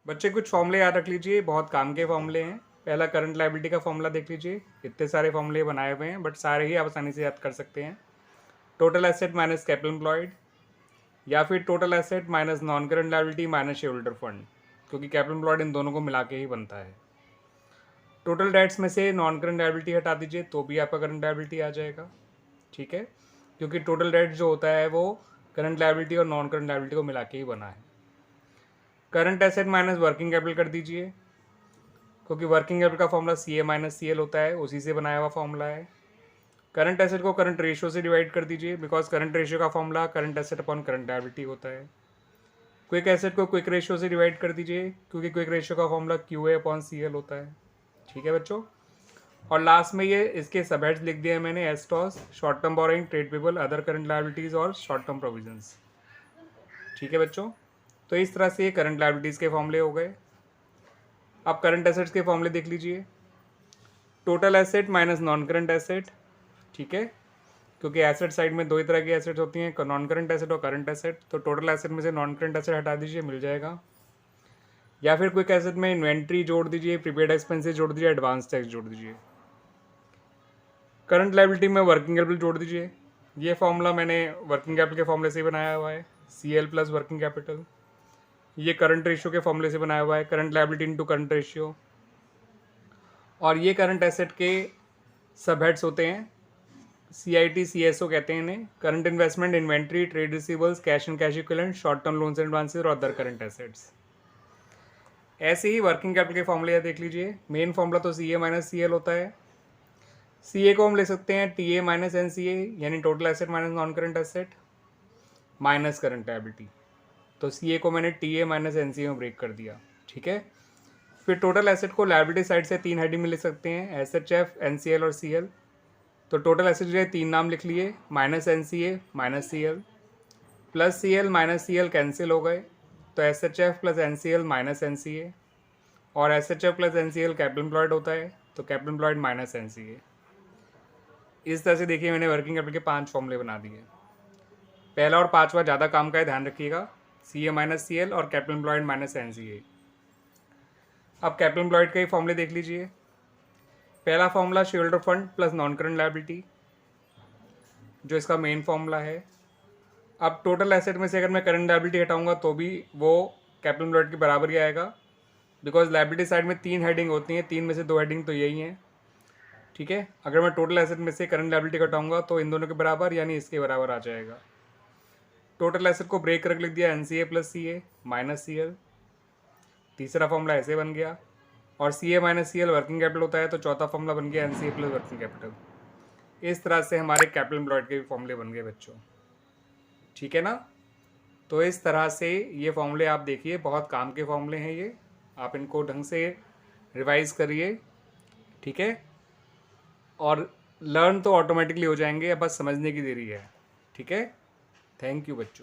बच्चे कुछ फॉर्मूले याद रख लीजिए, बहुत काम के फॉर्मूले हैं। पहला करंट लायबिलिटी का फॉर्मूला देख लीजिए, इतने सारे फॉर्मूले बनाए हुए हैं बट सारे ही आप आसानी से याद कर सकते हैं। Total asset minus capital employed, या फिर total asset minus non current liability minus share holder fund, क्योंकि कैपिटल एम्प्लॉयड इन दोनों को मिला के ही बनता है। टोटल डेट्स में से नॉन करंट लायबिलिटी हटा दीजिए तो भी आपका करंट लायबिलिटी आ जाएगा, ठीक है, क्योंकि टोटल डेट जो होता है वो करंट लायबिलिटी और नॉन करंट लायबिलिटी को मिला के ही बना है। Current asset minus working capital कर दीजिए, क्योंकि वर्किंग कैपिटल का फॉर्मूला सी ए माइनस सी एल होता है, उसी से बनाया हुआ फॉर्मूला है। करंट एसेट को करंट रेशियो से डिवाइड कर दीजिए, बिकॉज करंट रेशियो का formula current asset upon current liability होता है। क्विक एसेट को क्विक रेशियो से डिवाइड कर दीजिए, क्योंकि क्विक रेशियो का formula Q A upon C L होता है, ठीक है बच्चों। और लास्ट में ये इसके सब हेड्स लिख दिए मैंने, एस्टॉस, short term borrowing, trade payable, other current liabilities और शॉर्ट टर्म प्रोविजंस, ठीक है बच्चों। तो इस तरह से ये करंट लायबिलिटीज़ के फॉर्मूले हो गए। अब करंट एसेट्स के फॉर्मूले देख लीजिए, total asset minus non current asset, ठीक है, क्योंकि एसेट साइड में दो ही तरह की एसेट्स होती हैं, नॉन करंट एसेट और करंट एसेट। तो टोटल एसेट में से नॉन करंट एसेट हटा दीजिए, मिल जाएगा। या फिर क्विक एसेट में इन्वेंट्री जोड़ दीजिए, प्रीपेड एक्सपेंसेस जोड़ दीजिए, एडवांस टैक्स जोड़ दीजिए। करंट लायबिलिटी में वर्किंग कैपिटल जोड़ दीजिए। ये फॉर्मूला मैंने वर्किंग कैपिटल के फॉर्मूले से ही बनाया हुआ है, C L plus working capital. ये करंट रेशियो के फॉर्मूले से बनाया हुआ है, current liability into current ratio. और ये करंट एसेट के सब हेड्स होते हैं, CIT CSO कहते हैं इन्हें, current investment, inventory, trade receivers, cash and cash equivalent, short term loans and advances और अदर करंट एसेट्स। ऐसे ही वर्किंग कैपिटल के फॉर्मूले देख लीजिए। मेन फॉर्मूला तो CA माइनस CL होता है। CA को हम ले सकते हैं TA माइनस NCA, यानी total asset minus non current asset minus current liability. तो CA को मैंने TA माइनस NCA में ब्रेक कर दिया, ठीक है। फिर टोटल एसेट को लायबिलिटी साइड से तीन हेडिंग में ले सकते हैं, SHF, NCL और CL। तो टोटल एसेट जो है तीन नाम लिख लिए, minus NCA minus CL plus CL minus CL cancel हो गए, तो SHF plus NCL minus NCA, और SHF plus NCL capital employed होता है, तो कैपिटल एम्प्लॉयड माइनस NCA। इस तरह से देखिए मैंने वर्किंग कैपिटल के 5 फॉर्मूले बना दिए। पहला और पांचवा ज़्यादा काम का है, ध्यान रखिएगा, CA माइनस CL और कैपिटल एम्प्लॉयड माइनस NCA। अब कैपिटल एम्प्लॉयड के ही फॉर्मूले देख लीजिए। पहला formula share holder fund plus non current liability, जो इसका मेन फॉर्मूला है। अब टोटल एसेट में से अगर मैं करंट लायबिलिटी हटाऊंगा तो भी वो कैपिटल एम्प्लॉयड के बराबर ही आएगा, बिकॉज लायबिलिटी साइड में तीन हेडिंग होती हैं, तीन में से दो हेडिंग तो यही हैं, ठीक है। अगर मैं टोटल एसेट में से करंट लायबिलिटी घटाऊंगा तो इन दोनों के बराबर यानी इसके बराबर आ जाएगा। टोटल एसेट को ब्रेक करके लिख दिया, NCA plus CA minus CL। तीसरा फॉर्मूला ऐसे बन गया, और CA minus CL working capital होता है, तो चौथा फॉर्मूला बन गया NCA प्लस वर्किंग कैपिटल। इस तरह से हमारे कैपिटल एम्प्लॉयड के भी फॉर्मूले बन गए बच्चों, ठीक है ना। तो इस तरह से ये फॉर्मूले आप देखिए, बहुत काम के फॉर्मूले हैं ये, आप इनको ढंग से रिवाइज करिए, ठीक है। और लर्न तो ऑटोमेटिकली हो जाएंगे, अब बस समझने की देरी है, ठीक है। थैंक यू बच्चों।